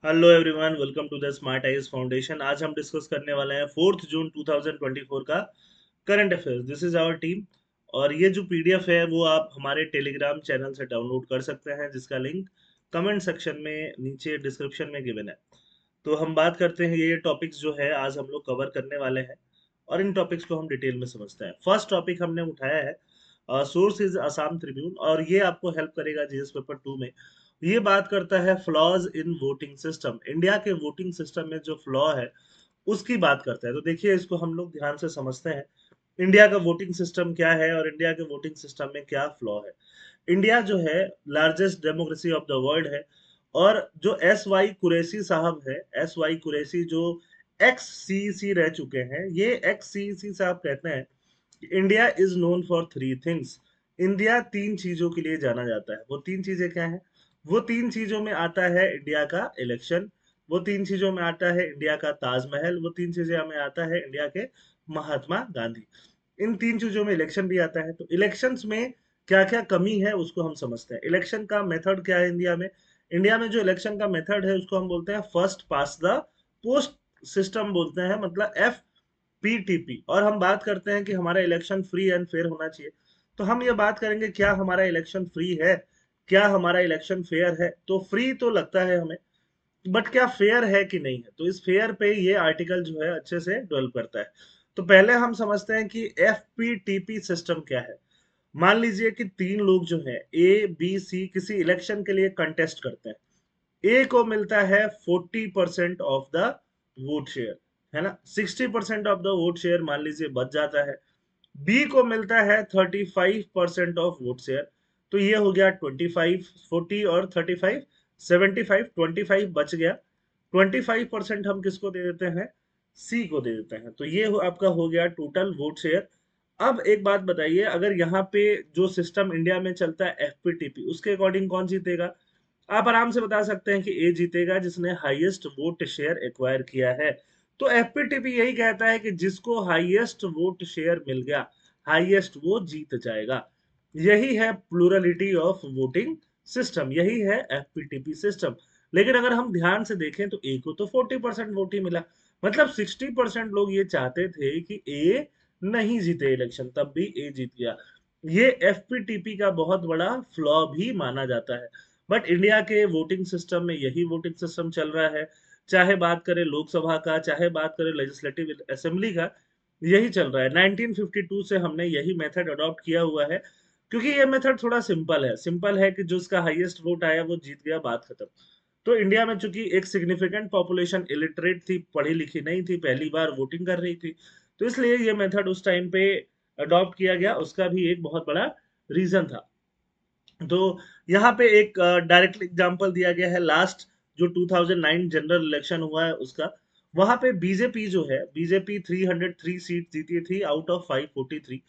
Hello everyone, welcome to the Smart Eyes Foundation. आज हम discuss करने वाले हैं 4 जून 2024 का current affairs. This is our team. और ये जो पीडीएफ है वो आप हमारे टेलीग्राम चैनल से डाउनलोड कर सकते हैं, जिसका लिंक कमेंट सेक्शन में नीचे डिस्क्रिप्शन में गिवन है। तो हम बात करते हैं, ये टॉपिक्स जो है आज हम लोग कवर करने वाले हैं और इन टॉपिक्स को हम डिटेल में समझते हैं। फर्स्ट टॉपिक हमने उठाया है सोर्स इज असम ट्रिब्यून, और ये आपको हेल्प करेगा जीएस पेपर 2 में। ये बात करता है flaws in voting system. India के वोटिंग सिस्टम में जो फ्लॉ है उसकी बात करता है। तो देखिए, इसको हम लोग ध्यान से समझते हैं। इंडिया का वोटिंग सिस्टम क्या है और इंडिया के वोटिंग सिस्टम में क्या फ्लॉ है। इंडिया जो है largest democracy of the world है। और जो एस वाई कुरैशी साहब है, एस वाई कुरैशी जो एक्स सी रह चुके हैं, ये एक्स सी साहब कहते हैं कि India is known for three things. India तीन चीजों के लिए जाना जाता है। वो तीन चीजें क्या हैं? वो तीन चीजों में आता है इंडिया का इलेक्शन, वो तीन चीजों में आता है इंडिया का ताजमहल, वो तीन चीजें में आता है इंडिया के महात्मा गांधी। इन तीन चीजों में इलेक्शन भी आता है। तो इलेक्शंस में क्या क्या कमी है उसको हम समझते हैं। इलेक्शन का मेथड क्या है इंडिया में? इंडिया में जो इलेक्शन का मेथड है उसको हम बोलते हैं first pass the post system बोलते हैं, मतलब एफ पीटीपी। और हम बात करते हैं कि हमारा इलेक्शन फ्री एंड फेयर होना चाहिए। तो हम ये बात करेंगे, क्या हमारा इलेक्शन फ्री है, क्या हमारा इलेक्शन फेयर है? तो फ्री तो लगता है हमें, बट क्या फेयर है कि नहीं है? तो इस फेयर पे ये आर्टिकल जो है अच्छे से डेवलप करता है। तो पहले हम समझते हैं कि एफपीटीपी सिस्टम क्या है। मान लीजिए कि तीन लोग जो है ए बी सी किसी इलेक्शन के लिए कंटेस्ट करते हैं। ए को मिलता है 40% ऑफ द वोट शेयर, है ना। 60% ऑफ द वोट शेयर मान लीजिए बच जाता है। बी को मिलता है 35% ऑफ वोट शेयर। तो ये हो गया 25, 40 और 35, 75। 25 बच गया। 25% हम किसको दे देते हैं? सी को दे देते हैं। तो ये आपका हो गया टोटल वोट शेयर। अब एक बात बताइए, अगर यहाँ पे जो सिस्टम इंडिया में चलता है एफपीटीपी, उसके अकॉर्डिंग कौन जीतेगा? आप आराम से बता सकते हैं कि ए जीतेगा, जिसने हाईएस्ट वोट शेयर एक्वायर किया है। तो एफपीटीपी यही कहता है कि जिसको हाईएस्ट वोट शेयर मिल गया, हाईएस्ट वो जीत जाएगा। यही है प्लूरलिटी ऑफ वोटिंग सिस्टम, यही है एफपीटीपी सिस्टम। लेकिन अगर हम ध्यान से देखें तो ए को तो 40% वोट ही मिला, मतलब 60% लोग ये चाहते थे कि ए नहीं जीते इलेक्शन, तब भी ए जीत गया। ये एफपीटीपी का बहुत बड़ा फ्लॉ भी माना जाता है। बट इंडिया के वोटिंग सिस्टम में यही वोटिंग सिस्टम चल रहा है। चाहे बात करें लोकसभा का, चाहे बात करें लेजिस्लेटिव असेंबली का, यही चल रहा है। 1952 से हमने यही मेथड अडॉप्ट किया हुआ है, क्योंकि ये मेथड थोड़ा सिंपल है। सिंपल है कि जो उसका हाईएस्ट वोट आया वो जीत गया, बात खत्म। तो इंडिया में चूंकि एक सिग्निफिकेंट पॉपुलेशन इलिटरेट थी, पढ़ी लिखी नहीं थी, पहली बार वोटिंग कर रही थी, तो इसलिए ये मेथड उस टाइम पे अडॉप्ट किया गया। उसका भी एक बहुत बड़ा रीजन था। तो यहाँ पे एक डायरेक्ट एग्जांपल दिया गया है। लास्ट जो 2009 जनरल इलेक्शन हुआ है उसका, वहां पे बीजेपी जो है, बीजेपी 303 सीट जीती थी आउट ऑफ 543।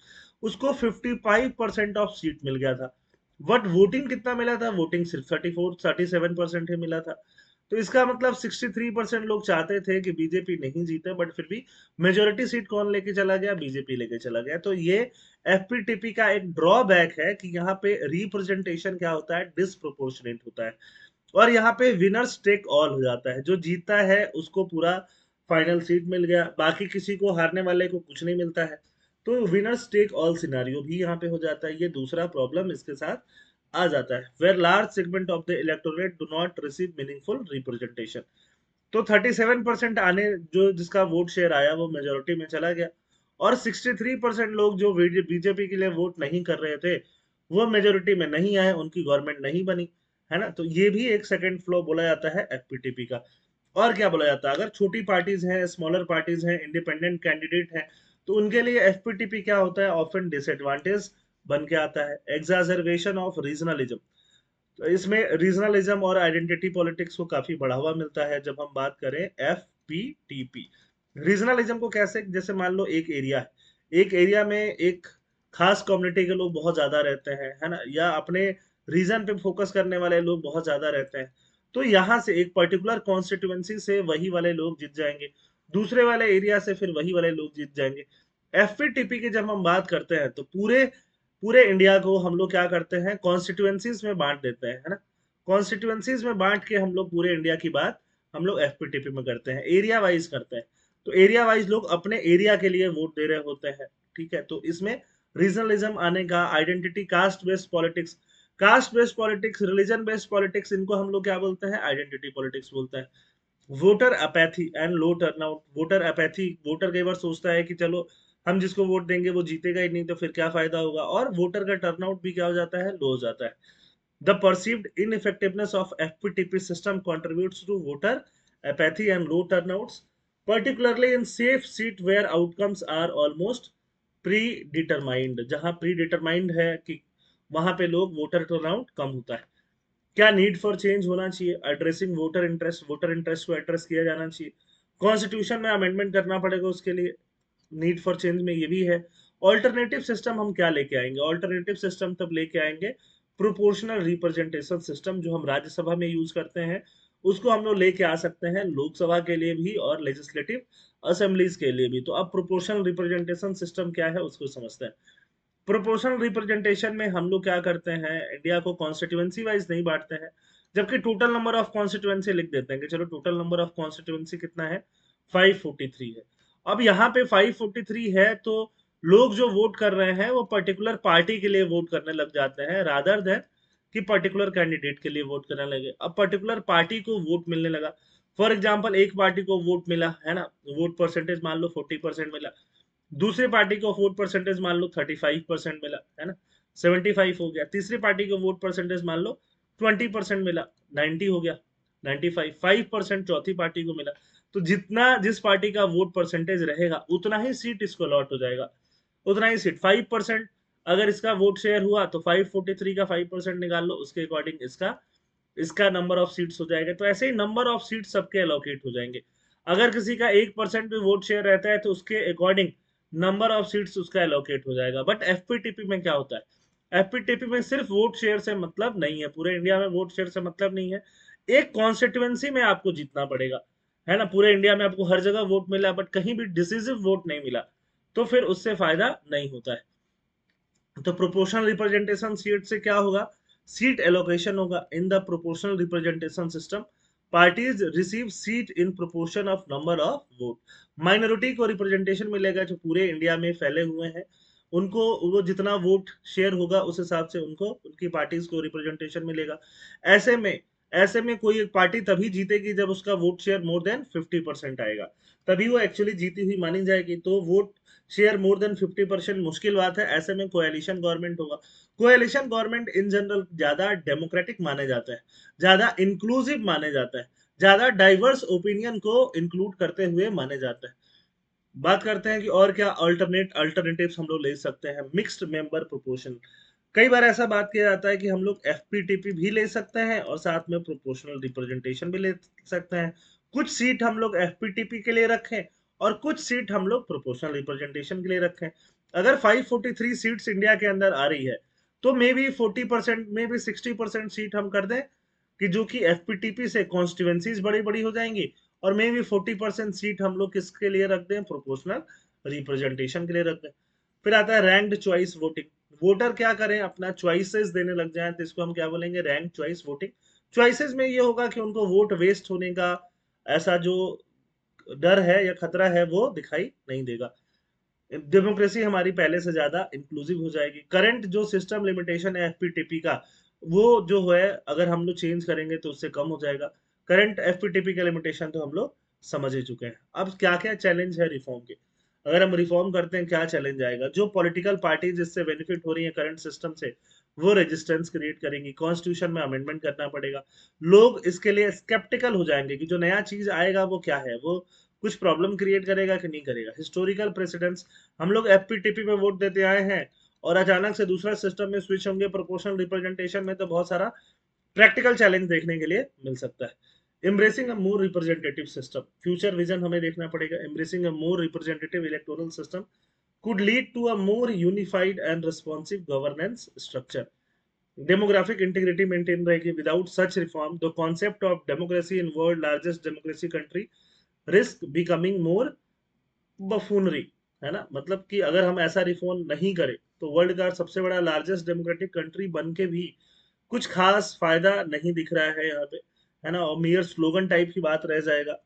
उसको 55% ऑफ सीट मिल गया था। बट वोटिंग कितना मिला था? वोटिंग सिर्फ 37% ही मिला था। तो इसका मतलब 63% लोग चाहते थे कि बीजेपी नहीं जीते, बट फिर भी मेजोरिटी सीट कौन लेके चला गया? बीजेपी लेके चला गया। तो ये एफपीटीपी का एक ड्रॉबैक है कि यहाँ पे रिप्रेजेंटेशन क्या होता है? डिसप्रोपोर्शनेट होता है। और यहाँ पे विनर्स टेक ऑल हो जाता है। जो जीतता है उसको पूरा फाइनल सीट मिल गया, बाकी किसी को, हारने वाले को कुछ नहीं मिलता है। तो विनर्स टेक ऑल सिनारियो भी यहाँ पे हो जाता है। ये दूसरा प्रॉब्लम इसके साथ आ जाता है, where large segment of the electorate do not receive meaningful representation. तो 37% आने, जो जिसका वोट शेयर आया वो मेजोरिटी में चला गया। और 63% लोग जो बीजेपी के लिए वोट नहीं कर रहे थे, वो मेजोरिटी में नहीं आए, उनकी गवर्नमेंट नहीं बनी, है ना। तो ये भी एक सेकंड फ्लो बोला जाता है एफपीटीपी का। और क्या बोला जाता है? अगर छोटी पार्टीज हैं, स्मॉलर पार्टीज हैं, इंडिपेंडेंट कैंडिडेट हैं, तो उनके लिए एफपीटीपी क्या होता है? ऑफन डिसएडवांटेज बन के आता है। एग्जाजरवेशन ऑफ रीजनलिज्म। तो इसमें रीजनलिज्म और आइडेंटिटी पॉलिटिक्स को काफी बढ़ावा मिलता है जब हम बात करें एफपीटीपी। रीजनलिज्म को कैसे? जैसे मान लो एक एरिया है, एक एरिया में एक खास कम्युनिटी के लोग बहुत ज्यादा रहते हैं, है ना, या अपने रीजन पे फोकस करने वाले लोग बहुत ज्यादा रहते हैं। तो यहाँ से एक पर्टिकुलर कॉन्स्टिट्यूएंसी से वही वाले लोग जीत जाएंगे, दूसरे वाले एरिया से फिर वही वाले लोग जीत जाएंगे। एफपीटीपी की जब हम बात करते हैं तो पूरे पूरे इंडिया को हम लोग क्या करते हैं? कॉन्स्टिट्यूएंसीज में बांट देते हैं, है ना। कॉन्स्टिट्यूएंसीज में बांट के हम लोग पूरे इंडिया की बात हम लोग एफपीटीपी में करते हैं, एरिया वाइज करते हैं। तो एरिया वाइज लोग अपने एरिया के लिए वोट दे रहे होते हैं, ठीक है। तो इसमें रीजनलिज्म आने का, identity, caste based politics, caste based politics, religion based politics, इनको हम लोग क्या बोलते हैं, आइडेंटिटी पॉलिटिक्स बोलते हैं। Voter apathy and low turnout, voter apathy, voter कई बार सोचता है कि चलो हम जिसको वोट देंगे वो जीतेगा ही नहीं, तो फिर क्या फायदा होगा, और वोटर का टर्नआउट भी क्या हो जाता है, लो हो जाता है। The perceived ineffectiveness of FPTP system contributes to voter apathy and low turnouts, particularly in safe seat where outcomes are almost predetermined। जहां predetermined है कि वहां पे लोग वोटर टर्नआउट कम होता है। क्या नीड फॉर चेंज होना चाहिए, एड्रेसिंग वोटर इंटरेस्ट को एड्रेस किया जाना चाहिए, कॉन्स्टिट्यूशन में अमेंडमेंट करना पड़ेगा उसके लिए, नीड फॉर चेंज में ये भी है। ऑल्टरनेटिव सिस्टम हम क्या लेके आएंगे, ऑल्टरनेटिव सिस्टम तब लेके आएंगे प्रोपोर्शनल रिप्रेजेंटेशन सिस्टम, जो हम राज्यसभा में यूज करते हैं, उसको हम लोग लेके आ सकते हैं लोकसभा के लिए भी और लेजिस्लेटिव असेंबलीज के लिए भी। तो अब प्रोपोर्शनल रिप्रेजेंटेशन सिस्टम क्या है उसको समझते हैं। प्रोपोर्शनल रिप्रेजेंटेशन में हम लोग क्या करते हैं, इंडिया को कॉन्स्टिट्यूएंसी वाइज नहीं बांटते हैं, जबकि टोटल नंबर ऑफ कॉन्स्टिट्यूएंसी लिख देते हैं कि चलो टोटल नंबर ऑफ कॉन्स्टिट्यूएंसी कितना है, 543 है। अब यहाँ पे 543 है तो लोग जो वोट कर रहे हैं वो पर्टिकुलर पार्टी के लिए वोट करने लग जाते हैं, रादर देन कि पर्टिकुलर कैंडिडेट के लिए वोट करने लगे। अब पर्टिकुलर पार्टी को वोट मिलने लगा, फॉर एग्जाम्पल एक पार्टी को वोट मिला है ना, वोट परसेंटेज मान लो 40% मिला, दूसरी पार्टी को वोट परसेंटेज मान लो 35% मिला, है ना, 75 हो गया। तीसरी पार्टी को वोट परसेंटेज मान लो 20% मिला, 90 हो गया, 95, 5% चौथी पार्टी को मिला। तो जितना जिस पार्टी का वोट परसेंटेज रहेगा उतना ही सीट इसको अलॉट हो जाएगा, उतना ही सीट। 5% अगर इसका वोट शेयर हुआ तो 543 का 5% निकाल लो, उसके अकॉर्डिंग इसका इसका नंबर ऑफ सीट्स हो जाएगा। तो ऐसे ही नंबर ऑफ सीट सबके अलोकेट हो जाएंगे। अगर किसी का 1% भी वोट शेयर रहता है तो उसके अकॉर्डिंग नंबर ऑफ सीट्स उसका एलोकेट हो जाएगा। बट एफपीटीपी में क्या होता है, एफपीटीपी में सिर्फ वोट शेयर से मतलब नहीं है, पूरे इंडिया में वोट शेयर से मतलब नहीं है, एक कॉन्स्टिट्यूएंसी में आपको जीतना पड़ेगा, है ना। पूरे इंडिया में आपको हर जगह वोट मिला बट कहीं भी डिसिसिव वोट नहीं मिला, तो फिर उससे फायदा नहीं होता है। तो प्रोपोर्शनल रिप्रेजेंटेशन सीट से क्या होगा, सीट एलोकेशन होगा। In the proportional representation system parties receive seat in proportion of number of vote. Minority को रिप्रेजेंटेशन मिलेगा जो पूरे इंडिया में फैले हुए हैं, उनको वो जितना वोट शेयर होगा उस हिसाब से उनको उनकी पार्टीज को रिप्रेजेंटेशन मिलेगा। ऐसे में ऐसे में कोई एक पार्टी तभी जीतेगी जब उसका वोट शेयर मोर देन 50% आएगा, तभी वो एक्चुअली जीती हुई मानी जाएगी। तो वोट शेयर मोर देन 50% मुश्किल बात है, ऐसे में कोएलिशन गवर्नमेंट होगा। कोएलिशन गवर्नमेंट इन जनरल ज्यादा डेमोक्रेटिक माने जाता है, ज्यादा इंक्लूसिव माने जाता है, ज्यादा डाइवर्स ओपिनियन को इंक्लूड करते हुए माने जाता है। बात करते हैं कि और क्या अल्टरनेटिव्स हम लोग ले सकते हैं, मिक्स्ड मेंबर प्रोपोर्शन। कई बार ऐसा बात किया जाता है कि हम लोग एफपीटीपी भी ले सकते हैं और साथ में प्रोपोर्शनल रिप्रेजेंटेशन भी ले सकते हैं। कुछ सीट हम लोग एफपीटीपी के लिए रखें और कुछ सीट हम लोग प्रोपोर्शनल रिप्रेजेंटेशन के लिए रखें। अगर 543 सीट्स इंडिया के अंदर आ रही है तो may be 40%, may be 60% seat हम कर दें कि जो कि एफपीटीपी से कॉन्स्टिट्यूएंसीज बड़ी बड़ी हो जाएंगी, और मे बी 40% सीट हम लोग किसके लिए रख दें, प्रोपोर्शनल रिप्रेजेंटेशन के लिए रख दें। फिर आता है रैंक्ड चॉइस वोटिंग। वोटर क्या करें, अपना चॉइसेस देने लग जाएं, तो इसको हम क्या बोलेंगे, रैंक चॉइस वोटिंग। चॉइसेस में ये होगा कि उनको वोट वेस्ट होने का ऐसा जो डर है या खतरा है वो दिखाई नहीं देगा। डेमोक्रेसी हमारी पहले से ज्यादा इंक्लूसिव हो जाएगी। करंट जो सिस्टम लिमिटेशन है एफपीटीपी का, वो जो है अगर हम लोग चेंज करेंगे तो उससे कम हो जाएगा। करंट एफपीटीपी का लिमिटेशन तो हम लोग समझ ही चुके हैं। अब क्या क्या चैलेंज है रिफॉर्म के, अगर हम रिफॉर्म करते हैं क्या चैलेंज आएगा, जो पॉलिटिकल पार्टी जिससे बेनिफिट हो रही है करंट सिस्टम से, वो रेजिस्टेंस क्रिएट करेंगी, कॉन्स्टिट्यूशन में अमेंडमेंट करना पड़ेगा। लोग इसके लिए स्केप्टिकल हो जाएंगे कि जो नया चीज आएगा वो क्या है, वो कुछ प्रॉब्लम क्रिएट करेगा कि नहीं करेगा। हिस्टोरिकल प्रेसिडेंट्स, हम लोग एफपीटीपी में वोट देते आए हैं और अचानक से दूसरा सिस्टम में स्विच होंगे प्रोपोर्शनल रिप्रेजेंटेशन में, तो बहुत सारा प्रैक्टिकल चैलेंज देखने के लिए मिल सकता है। Embracing a more representative system, future vision हमें देखना पड़ेगा। Embracing a more representative electoral system could lead to a more unified and responsive governance structure. Demographic integrity maintain रहेगी। Without such reform, the concept of democracy in world largest democracy country risk becoming more buffoonery, है ना। मतलब कि अगर हम ऐसा reform नहीं करें तो वर्ल्ड का सबसे बड़ा लार्जेस्ट डेमोक्रेटिक कंट्री बन के भी कुछ खास फायदा नहीं दिख रहा है यहाँ पे, है ना, और मेयर स्लोगन टाइप की बात रह जाएगा।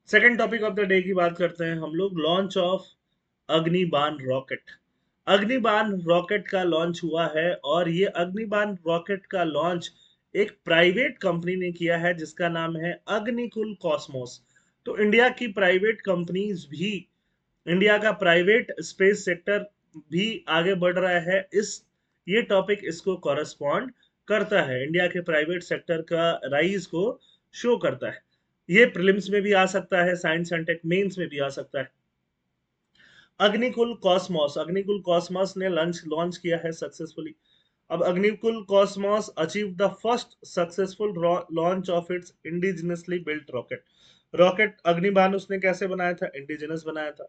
Second topic of the day की बात करते हैं हम लोग, लॉन्च ऑफ अग्निबाण रॉकेट। अग्निबाण रॉकेट का लॉन्च हुआ है, और ये अग्निबाण रॉकेट का लॉन्च एक प्राइवेट कंपनी ने किया है जिसका नाम है अग्निकुल कॉस्मोस। तो इंडिया की प्राइवेट कंपनीज भी, इंडिया का प्राइवेट स्पेस सेक्टर भी आगे बढ़ रहा है। इस ये टॉपिक इसको कॉरेस्पॉन्ड करता है, इंडिया के प्राइवेट सेक्टर का राइज को शो करता है। ये प्रीलिम्स में भी आ सकता है, साइंस एंड टेक मेंस में भी आ सकता है। अग्निकुल कॉस्मोस ने लॉन्च किया है सक्सेसफुली। अब Agnikul cosmos achieve the first successful launch of its indigenously built rocket. Rocket Agnibaan उसने कैसे बनाया था? इंडिजिनस बनाया था।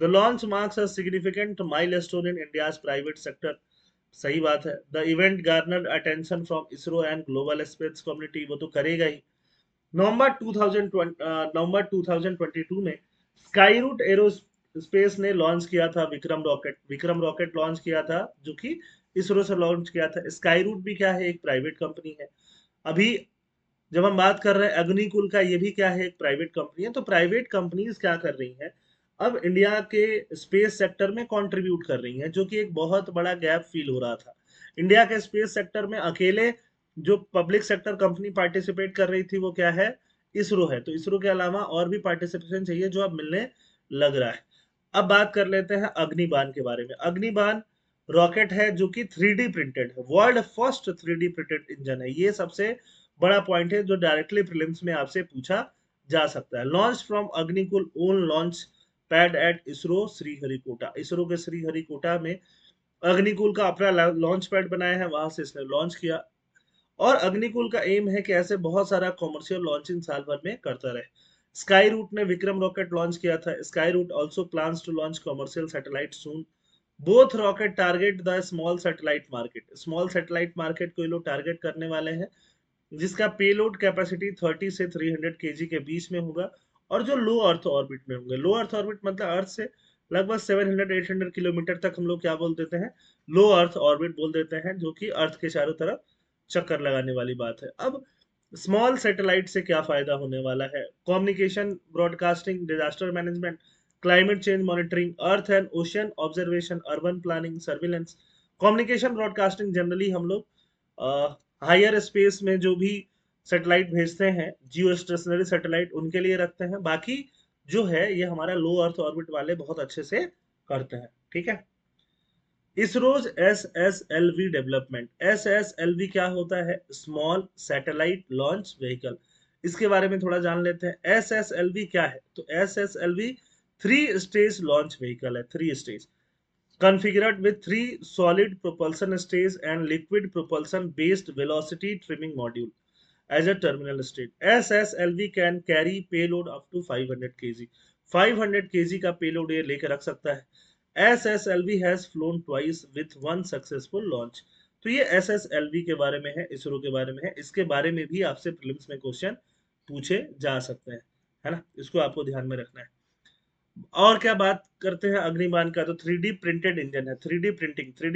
The launch marks a significant milestone in India's private sector. सही बात है। The event garnered attention from ISRO and global space community, वो तो करेगा ही। नवंबर 2022 में स्काई रूट एरोस्पेस ने लॉन्च किया था विक्रम रॉकेट लॉन्च किया था, जो कि इसरो से लॉन्च किया था। स्काई रूट भी क्या है? एक प्राइवेट कंपनी है। अभी जब हम बात कर रहे हैं अग्निकुल का, ये भी क्या है? एक प्राइवेट कंपनी है। तो प्राइवेट कंपनीज क्या कर रही हैं, अब इंडिया के स्पेस सेक्टर में कंट्रीब्यूट कर रही हैं, जो कि एक बहुत बड़ा गैप फील हो रहा था। इंडिया के स्पेस सेक्टर में अकेले जो पब्लिक सेक्टर कंपनी पार्टिसिपेट कर रही थी वो क्या है? इसरो है। तो इसरो के अलावा और भी पार्टिसिपेशन चाहिए, जो अब मिलने लग रहा है। अब बात कर लेते हैं अग्निबाण के बारे में। अग्निबाण रॉकेट है जो कि 3D प्रिंटेड है, world first 3D printed engine है। ये सबसे बड़ा पॉइंट है जो डायरेक्टली प्रीलिम्स में आपसे पूछा जा सकता है। Launch from Agnikul own launch pad at ISRO Sriharikota. ISRO के श्रीहरिकोटा में अग्निकुल का अपना लॉन्च पैड बनाया है, वहां से इसने लॉन्च किया। और अग्निकुल का एम है कि ऐसे बहुत सारा कॉमर्शियल लॉन्चिंग साल भर में करता रहे। स्काई रूट ने विक्रम रॉकेट लॉन्च किया था। Skyroot also plans to launch commercial satellite soon. Both rocket target the small satellite market. Small satellite market को ये लोग टारगेट करने वाले हैं, जिसका पेलोड कैपेसिटी 30 से 300 केजी के बीच में होगा, और जो लो अर्थ ऑर्बिट में होंगे। लो अर्थ ऑर्बिट मतलब अर्थ से लगभग 700-800 किलोमीटर तक हम लोग क्या बोल देते हैं? लो अर्थ ऑर्बिट बोल देते हैं, जो कि अर्थ के चारों तरफ चक्कर लगाने वाली बात है। अब स्मॉल सैटेलाइट से क्या फायदा होने वाला है? Communication, broadcasting, disaster management, climate change monitoring, earth and ocean observation, urban planning, surveillance. Communication broadcasting generally हम लोग हायर स्पेस में जो भी सैटेलाइट भेजते हैं, जियो स्टेशनरी सैटेलाइट, उनके लिए रखते हैं। बाकी जो है ये हमारा लो अर्थ ऑर्बिट वाले बहुत अच्छे से करते हैं। ठीक है। ISRO's SSLV development. SSLV क्या होता है? Small satellite launch vehicle. इसके बारे में थोड़ा जान लेते हैं। SSLV क्या है? तो SSLV 3 स्टेज लॉन्च व्हीकल है। 3 stage configured with 3 solid propulsion stage and liquid propulsion based velocity trimming module as a terminal stage. SSLV can carry payload up to 500 kg। 500 kg का पेलोड ये लेकर रख सकता है। SSLV has flown twice with one successful launch। तो ये SSLV के बारे में है, इसरो के बारे में है। इसके बारे में भी आपसे प्रीलिम्स में क्वेश्चन पूछे जा सकते हैं, है ना, इसको आपको ध्यान में रखना है। और क्या बात करते हैं अग्निबाण का? तो 3D प्रिंटेड इंजन है। 3D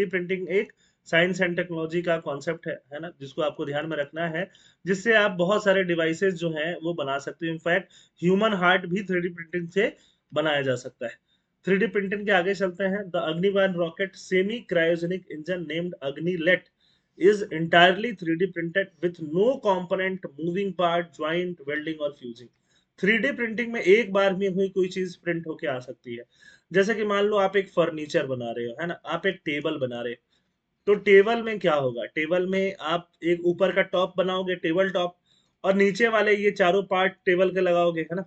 प्रिंटिंग एक साइंस एंड टेक्नोलॉजी का कॉन्सेप्ट है ना, जिसको आपको ध्यान में रखना है, जिससे आप बहुत सारे डिवाइसेस जो हैं वो बना सकते हो। इनफैक्ट ह्यूमन हार्ट भी 3D प्रिंटिंग से बनाया जा सकता है। 3D प्रिंटिंग के आगे चलते हैं। The Agnibaan rocket semi cryogenic engine named Agnilet is entirely 3D printed with no component, moving part, joint, welding और फ्यूजिंग। 3D प्रिंटिंग में एक बार में हुई कोई चीज प्रिंट होके आ सकती है। जैसे कि मान लो आप एक फर्नीचर बना रहे हो, है ना, आप एक टेबल बना रहे हो। तो टेबल में क्या होगा? टेबल में आप एक ऊपर का टॉप बनाओगे, टेबल टॉप, और नीचे वाले ये चारों पार्ट टेबल के लगाओगे, है ना।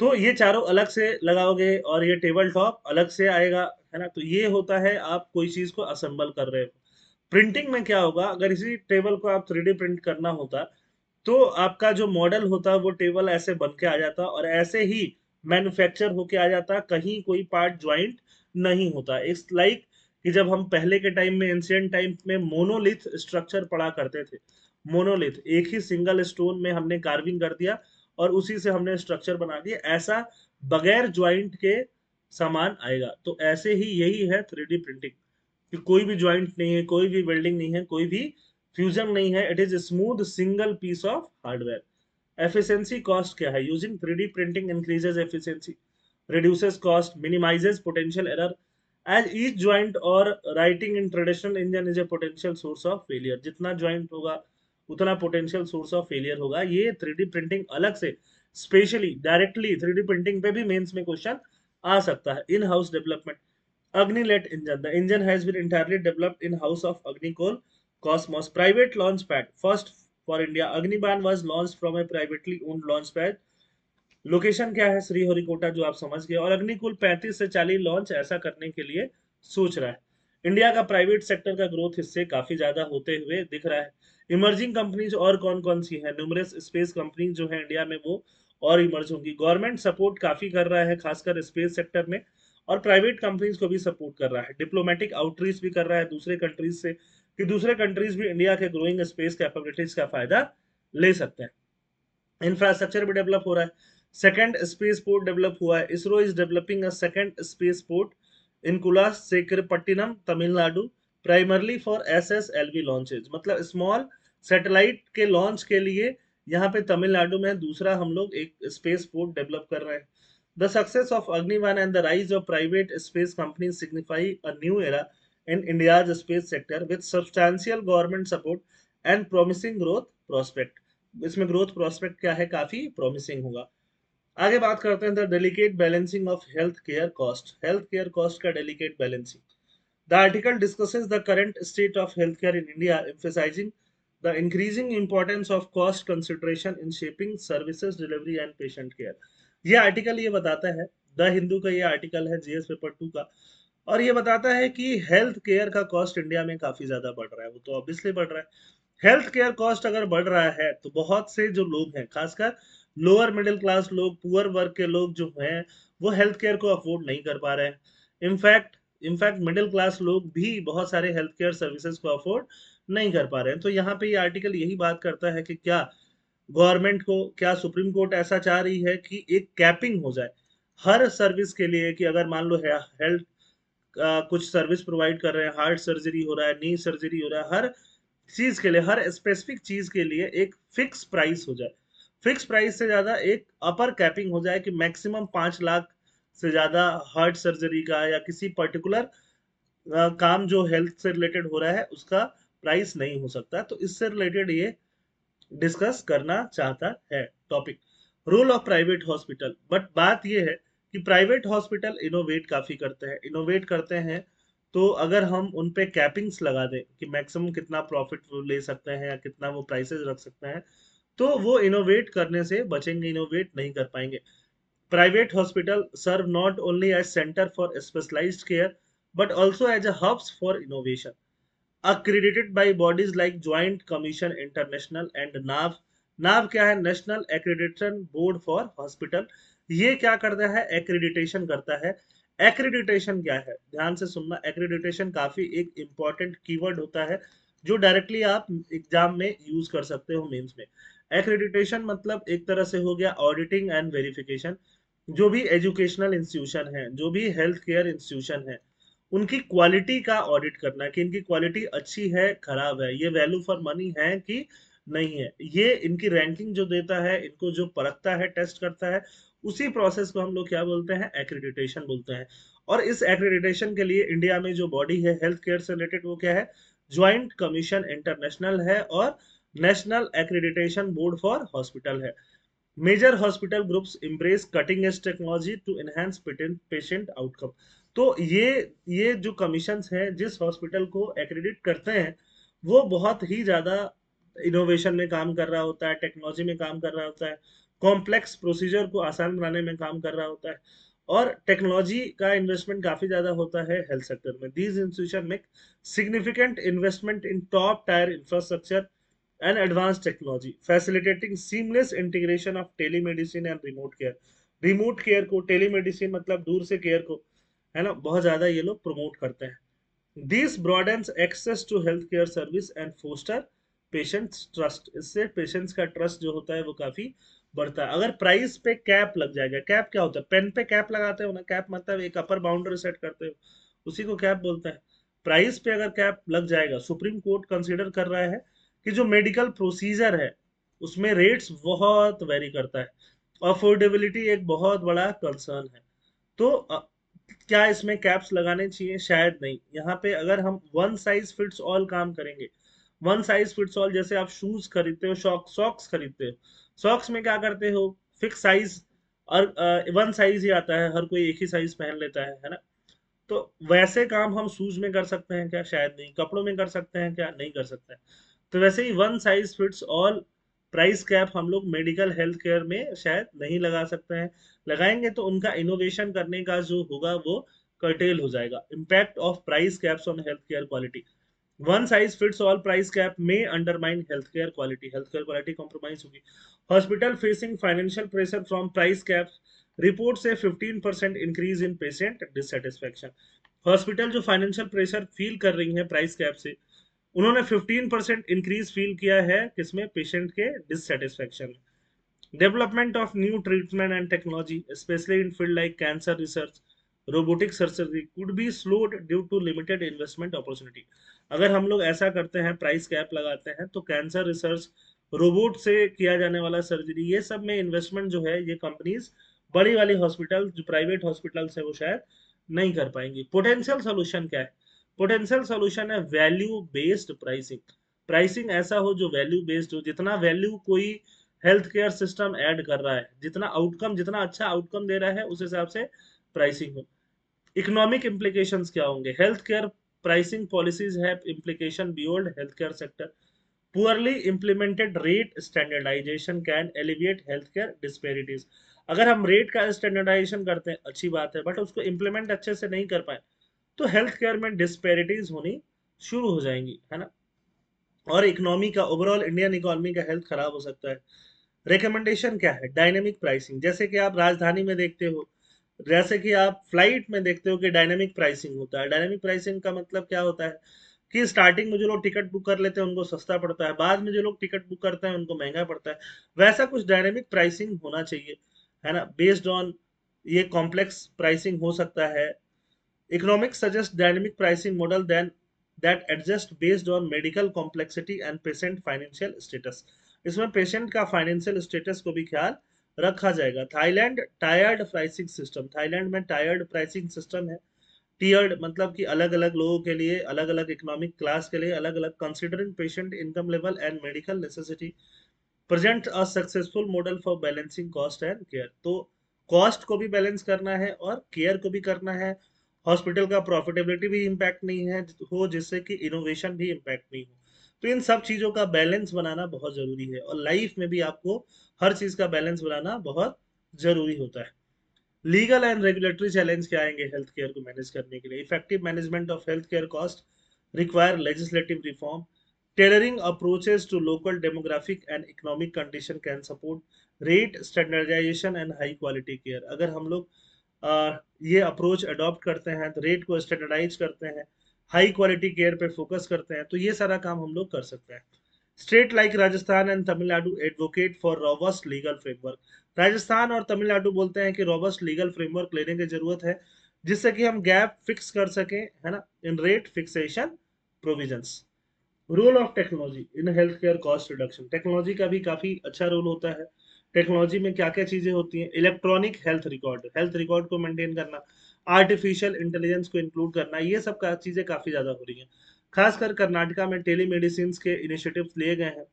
तो ये चारों अलग से लगाओगे और ये टेबल टॉप अलग से आएगा, है ना। तो ये होता है आप कोई चीज को असेंबल कर रहे हो। प्रिंटिंग में क्या होगा? अगर इसी टेबल को आप 3D प्रिंट करना होता, तो आपका जो मॉडल होता वो टेबल ऐसे बन के आ जाता, और ऐसे ही मैन्युफैक्चर होके आ जाता, कहीं कोई पार्ट ज्वाइंट नहीं होता। इट्स लाइक कि जब हम पहले के टाइम में, एंशियंट टाइम में मोनोलिथ स्ट्रक्चर पढ़ा करते थे। मोनोलिथ एक ही सिंगल स्टोन में हमने कार्विंग कर दिया और उसी से हमने स्ट्रक्चर बना दिया, ऐसा बगैर ज्वाइंट के सामान आएगा। तो ऐसे ही यही है 3D प्रिंटिंग, कि कोई भी ज्वाइंट नहीं है, कोई भी वेल्डिंग नहीं है, कोई भी फ्यूजन नहीं है, it is smooth single piece of hardware. Efficiency cost क्या है? Using 3D printing increases efficiency, reduces cost, minimizes potential error, as each joint or writing in traditional engine is a potential source of failure। जितना joint होगा उतना potential source of failure होगा। ये 3D printing अलग से specially directly 3D printing पे भी mains में क्वेश्चन आ सकता है। In house development, Agni-led engine, the engine has been entirely developed in house of Agnikul Cosmos private launch pad, first for India। Agniban was launched from a privately owned launch pad। Location क्या है? श्रीहरिकोटा, जो आप समझ गए। और अग्निकुल 35 से 40 launch ऐसा करने के लिए सोच रहा है। इंडिया का प्राइवेट सेक्टर का ग्रोथ इससे काफी ज्यादा होते हुए दिख रहा है। इमर्जिंग कंपनीज और कौन कौन सी है? न्यूमरस स्पेस कंपनीज जो है इंडिया में वो और इमर्ज होंगी। गवर्नमेंट सपोर्ट काफी कर रहा है खासकर स्पेस सेक्टर में, और प्राइवेट कंपनीज को भी सपोर्ट कर रहा है। डिप्लोमेटिक आउटरीच भी कर रहा है दूसरे कंट्रीज से, कि दूसरे कंट्रीज भी इंडिया के ग्रोइंग स्पेस कैपेबिलिटीज का फायदा ले सकते हैं। इंफ्रास्ट्रक्चर भी डेवलप हो रहा है। सेकंड स्पेस पोर्ट डेवलप हुआ है। ISRO is developing a second space port in Kulasekarapattinam Tamil Nadu, primarily for SSLV launches. मतलब स्मॉल सैटेलाइट के लॉन्च के लिए यहाँ पे तमिलनाडु में दूसरा हम लोग एक स्पेस पोर्ट डेवलप कर रहे हैं। The success of Agnibaan and the rise of private space company signify a new era in India's space sector with substantial government support and promising growth prospect. इसमें ग्रोथ प्रोस्पेक्ट क्या है? काफी promising होगा। आगे बात करते हैं the delicate balancing of health care cost. Health care cost का delicate balancing. The article discusses the current state of health care in India, emphasizing the increasing importance of cost consideration in shaping services delivery and patient care। ये article ये बताता है, the Hindu का ये article है GS paper 2 का, और ये बताता है कि हेल्थ केयर का कॉस्ट इंडिया में काफी ज्यादा बढ़ रहा है। वो तो ऑब्वियसली बढ़ रहा है। हेल्थ केयर कॉस्ट अगर बढ़ रहा है तो बहुत से जो लोग हैं, खासकर लोअर मिडिल क्लास लोग, पुअर वर्ग के लोग जो हैं, वो हेल्थ केयर को अफोर्ड नहीं कर पा रहे हैं। इनफैक्ट मिडिल क्लास लोग भी बहुत सारे हेल्थ केयर सर्विसेज को अफोर्ड नहीं कर पा रहे हैं। तो यहाँ पे ये आर्टिकल यही बात करता है कि क्या गवर्नमेंट को, क्या सुप्रीम कोर्ट ऐसा चाह रही है कि एक कैपिंग हो जाए हर सर्विस के लिए, कि अगर मान लो हेल्थ कुछ सर्विस प्रोवाइड कर रहे हैं, हार्ट सर्जरी हो रहा है, नी सर्जरी हो रहा है, हर चीज के लिए, हर स्पेसिफिक चीज के लिए एक फिक्स प्राइस हो जाए। फिक्स प्राइस से ज्यादा एक अपर कैपिंग हो जाए कि मैक्सिमम 5 लाख से ज्यादा हार्ट सर्जरी का या किसी पर्टिकुलर काम जो हेल्थ से रिलेटेड हो रहा है उसका प्राइस नहीं हो सकता। तो इससे रिलेटेड ये डिस्कस करना चाहता है topic. Role of private hospital. But बात ये है कि प्राइवेट हॉस्पिटल इनोवेट काफी करते हैं। तो अगर हम उन पे कैपिंग्स लगा दें कि मैक्सिमम कितना प्रॉफिट वो ले सकते हैं या कितना वो प्राइसेस रख सकते हैं, तो वो इनोवेट करने से बचेंगे, इनोवेट नहीं कर पाएंगे। Private hospital serve not only as center for specialized care but also as a hubs for innovation, accredited by bodies like Joint Commission International and NAV। NAV क्या है? National accreditation board for hospital. ये क्या करता है? Accreditation करता है। Accreditation क्या है? ध्यान से सुनना, एक्रेडिटेशन काफी एक इंपॉर्टेंट कीवर्ड होता है जो डायरेक्टली आप एग्जाम में यूज कर सकते हो मेंस में। एक्रेडिटेशन मतलब एक तरह से हो गया ऑडिटिंग एंड वेरिफिकेशन। जो भी एजुकेशनल इंस्टीट्यूशन है, जो भी हेल्थ केयर इंस्टीट्यूशन है, उनकी क्वालिटी का ऑडिट करना कि इनकी क्वालिटी अच्छी है, खराब है, ये वैल्यू फॉर मनी है कि नहीं है। ये इनकी रैंकिंग जो देता है, इनको जो परखता है, टेस्ट करता है, उसी प्रोसेस को हम लोग क्या बोलते हैं? एक्रेडिटेशन बोलते हैं। और इस एक्रेडिटेशन के लिए इंडिया में जो बॉडी है हेल्थ केयर से रिलेटेड, वो क्या है? ज्वाइंट कमीशन इंटरनेशनल है और national accreditation board for hospital है। Major hospital groups embrace cutting edge technology to enhance patient outcome. तो ये जो कमीशंस हैं जिस हॉस्पिटल को एक्रेडिट करते हैं, वो बहुत ही ज्यादा इनोवेशन में काम कर रहा होता है, टेक्नोलॉजी में काम कर रहा होता है, कॉम्प्लेक्स प्रोसीजर को आसान बनाने में काम कर रहा होता है, और टेक्नोलॉजी का इन्वेस्टमेंट काफी ज्यादा होता है हेल्थ सेक्टर में। These institution make significant investment in top tier infrastructure and advanced technology, facilitating seamless integration of telemedicine and remote care। Remote care को, टेलीमेडिसिन मतलब दूर से केयर को, है ना, बहुत ज्यादा ये लोग प्रमोट करते हैं। This broadens access to health care service and foster patients trust. इससे पेशेंट्स का ट्रस्ट जो होता है वो काफी बढ़ता है। अगर प्राइस पे कैप लग जाएगा, कैप क्या होता है? पेन पे कैप लगाते हो ना, कैप मतलब एक अपर बाउंड्री सेट करते हो, उसी को कैप बोलते हैं। प्राइस पे अगर कैप लग जाएगा, सुप्रीम कोर्ट कंसीडर कर रहा है कि जो मेडिकल प्रोसीजर है उसमें रेट्स बहुत वेरी करता है, अफोर्डेबिलिटी एक बहुत बड़ा कंसर्न है। तो क्या इसमें कैप्स लगाने चाहिए? शायद नहीं। यहाँ पे अगर हम वन साइज फिट्स ऑल काम करेंगे, वन साइज फिट्स ऑल, जैसे आप शूज खरीदते हो, सॉक्स खरीदते हो, सॉक्स में क्या करते हो, फिक्स साइज और वन साइज ही आता है, हर कोई एक ही साइज पहन लेता है ना। तो वैसे काम हम शूज में कर सकते हैं क्या? शायद नहीं। कपड़ों में कर सकते हैं क्या? नहीं कर सकते हैं। तो वैसे ही one size fits all price cap हम लोग मेडिकल हेल्थ केयर में शायद नहीं लगा सकते हैं। लगाएंगे तो उनका इनोवेशन करने का जो होगा वो कर्टेल हो जाएगा। Impact of price caps on health care quality, one size fits all price cap में undermine health care quality compromise होगी। Hospital facing financial pressure from price caps, report से 15% increase in patient dissatisfaction. Hospital जो financial pressure feel कर रही है price cap से, उन्होंने 15% increase feel किया है किसमें? पेशेंट के डिससेटिस्फेक्शन में। Development of new treatment and technology, especially in field like cancer research, robotic surgery, could be slowed due to limited investment opportunity. अगर हम लोग ऐसा करते हैं, प्राइस कैप लगाते हैं, तो कैंसर रिसर्च, रोबोट से किया जाने वाला सर्जरी, ये सब में इन्वेस्टमेंट जो है ये कंपनीज, बड़ी वाली हॉस्पिटल जो प्राइवेट हॉस्पिटल्स है वो शायद नहीं कर पाएंगी। पोटेंशियल सोल्यूशन क्या है? पोटेंशियल सोल्यूशन है वैल्यू बेस्ड प्राइसिंग। प्राइसिंग ऐसा हो जो वैल्यू बेस्ड हो, जितना वैल्यू कोई हेल्थ केयर सिस्टम ऐड कर रहा है, जितना आउटकम, जितना अच्छा आउटकम दे रहा है, उस हिसाब से प्राइसिंग हो। इकोनॉमिक इम्प्लीकेशंस क्या होंगे? Health care pricing policies have implication beyond health care sector. Poorly implemented rate standardisation can alleviate health care disparities. अगर हम रेट का स्टैंडर्डाइजेशन करते हैं, अच्छी बात है, बट उसको इम्प्लीमेंट अच्छे से नहीं कर पाए तो हेल्थ केयर में डिस्पेरिटीज होनी शुरू हो जाएंगी, है ना। और इकोनॉमी का, ओवरऑल इंडियन इकोनॉमी का हेल्थ खराब हो सकता है। रिकमेंडेशन क्या है? डायनेमिक प्राइसिंग, जैसे कि आप राजधानी में देखते हो, जैसे कि आप फ्लाइट में देखते हो कि डायनेमिक प्राइसिंग होता है। डायनेमिक प्राइसिंग का मतलब क्या होता है कि स्टार्टिंग में जो लोग टिकट बुक कर लेते हैं उनको सस्ता पड़ता है, बाद में जो लोग टिकट बुक करते हैं उनको महंगा पड़ता है। वैसा कुछ डायनेमिक प्राइसिंग होना चाहिए, है ना, बेस्ड ऑन, ये कॉम्प्लेक्स प्राइसिंग हो सकता है। Economics suggests dynamic pricing model then that adjust based on medical complexity and patient financial status. इसमें पेशेंट का फाइनेंशियल स्टेटस को भी ख्याल रखा जाएगा। Thailand tired pricing system, Thailand में टायर्ड प्राइसिंग सिस्टम है। टीयर्ड मतलब कि अलग अलग लोगों के लिए, अलग अलग इकोनॉमिक क्लास के लिए अलग अलग, considering patient income level and medical necessity, present a successful model for balancing cost and care. तो कॉस्ट को भी बैलेंस करना है और केयर को भी करना है। हॉस्पिटल का प्रॉफिटेबिलिटी भी इम्पैक्ट नहीं है हो, जिससे कि इनोवेशन भी इम्पैक्ट नहीं हो। तो इन सब चीज़ों का बैलेंस बनाना बहुत ज़रूरी है, और लाइफ में भी आपको हर चीज़ का बैलेंस बनाना बहुत ज़रूरी होता है। लीगल एंड रेगुलेटरी चैलेंज क्या आएंगे हेल्थ केयर को मैनेज करने के लिए? Effective management of health care cost require legislative reform, tailoring approaches to local demographic and economic condition can support rate standardization and high quality care. अगर हम लोग ये अप्रोच अडॉप्ट करते हैं, तो रेट को स्टैंडर्डाइज करते हैं, हाई क्वालिटी केयर पे फोकस करते हैं, तो ये सारा काम हम लोग कर सकते हैं। State like Rajasthan and Tamil Nadu advocate for robust legal framework. Rajasthan और तमिलनाडु बोलते हैं कि रोबस्ट लीगल फ्रेमवर्क लेने की जरूरत है, जिससे कि हम गैप फिक्स कर सकें, है ना, in rate fixation provisions. Role of technology in health care cost reduction, technology का भी काफी अच्छा रोल होता है। टेक्नोलॉजी में क्या क्या चीजें होती हैं? इलेक्ट्रॉनिक हेल्थ रिकॉर्ड को मेंटेन करना, आर्टिफिशियल इंटेलिजेंस को इंक्लूड करना, ये सब का चीजें काफी ज्यादा हो रही हैं। खासकर कर्नाटका में टेलीमेडिसिन के इनिशिएटिव्स लिए गए हैं,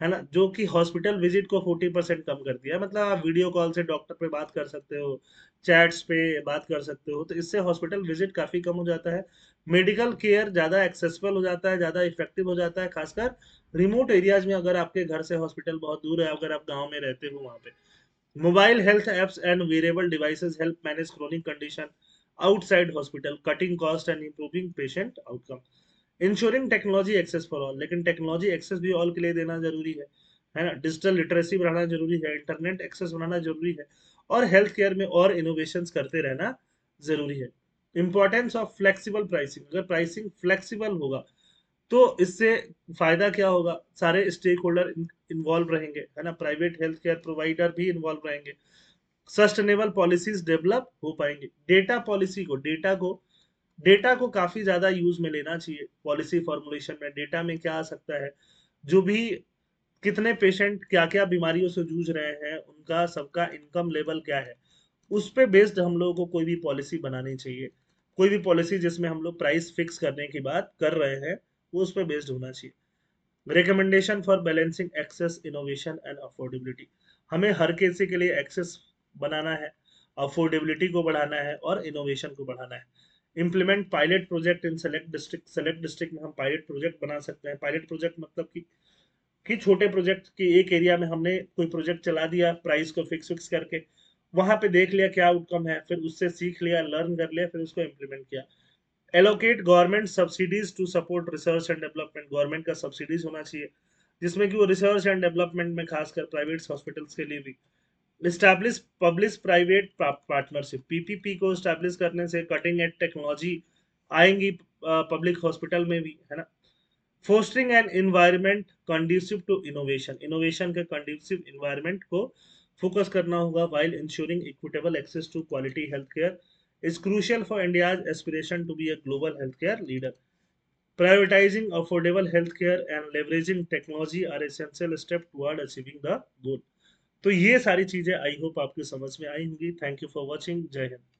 है ना, जो कि हॉस्पिटल विजिट को 40% कम कर दिया। मतलब आप वीडियो कॉल से डॉक्टर पे बात कर सकते हो, चैट्स पे बात कर सकते हो, तो इससे हॉस्पिटल विजिट काफी कम हो जाता है। मेडिकल केयर ज़्यादा एक्सेसिबल हो जाता है, ज़्यादा इफेक्टिव हो जाता है, खासकर रिमोट एरियाज में। अगर आपके घर से हॉस्पिटल बहुत दूर है, अगर आप गांव में रहते हो वहाँ पे, mobile health apps and wearable devices help manage chronic condition outside hospital, cutting cost and improving patient outcome. Ensuring technology access for all, लेकिन टेक्नोलॉजी एक्सेस भी ऑल के लिए देना जरूरी है ना। डिजिटल लिटरेसी बढ़ाना जरूरी है, इंटरनेट एक्सेस बनाना जरूरी है, और हेल्थ केयर में और इनोवेशंस करते रहना जरूरी है। इंपॉर्टेंस ऑफ फ्लेक्सिबल प्राइसिंग, अगर प्राइसिंग फ्लेक्सिबल होगा तो इससे फायदा क्या होगा? सारे स्टेक होल्डर इन्वॉल्व रहेंगे, है ना, प्राइवेट हेल्थ केयर प्रोवाइडर भी इन्वॉल्व रहेंगे, सस्टेनेबल पॉलिसीज डेवलप हो पाएंगे। डेटा पॉलिसी को, डेटा को काफी ज्यादा यूज में लेना चाहिए पॉलिसी फॉर्मुलेशन में। डेटा में क्या आ सकता है? जो भी कितने पेशेंट क्या-क्या बीमारियों से जूझ रहे हैं, उनका सबका इनकम लेवल क्या है, उस पे बेस्ड हम लोगों को कोई भी पॉलिसी बनानी चाहिए। कोई भी पॉलिसी जिसमें हम लोग प्राइस फिक्स करने की बात कर रहे हैं, वो उस पे बेस्ड होना चाहिए। Recommendation for balancing access, innovation and affordability. हमें हर किसी के लिए एक्सेस बनाना है, अफोर्डेबिलिटी को बढ़ाना है और इनोवेशन को बढ़ाना है। Implement pilot project in select district में हम पायलट प्रोजेक्ट बना सकते हैं। पायलट प्रोजेक्ट मतलब कि छोटे प्रोजेक्ट के एक एरिया में हमने कोई प्रोजेक्ट चला दिया, प्राइस को फिक्स करके, वहां पे देख लिया क्या आउटकम है, फिर उससे सीख लिया, लर्न कर लिया, फिर उसको इम्प्लीमेंट किया। Allocate government subsidies to support research and development. Government का सब्सिडीज होना चाहिए जिसमें कि वो रिसर्च एंड डेवलपमेंट में खासकर प्राइवेट हॉस्पिटल्स के लिए भी। Establish public private partnership, PPP को इस्टेब्लिश करने से कटिंग एज टेक्नोलॉजी आएंगी पब्लिक हॉस्पिटल में भी, है ना। Fostering an environment conducive to innovation, innovation के कंड्यूसिव इन्वायरमेंट को फोकस करना होगा, while ensuring equitable access to quality health care is crucial for India's aspiration to be a global healthcare leader. Prioritizing affordable healthcare and leveraging technology are essential steps toward achieving the goal. तो ये सारी चीजें I hope आपकी समझ में आई होंगी। Thank you for watching. जय हिंद।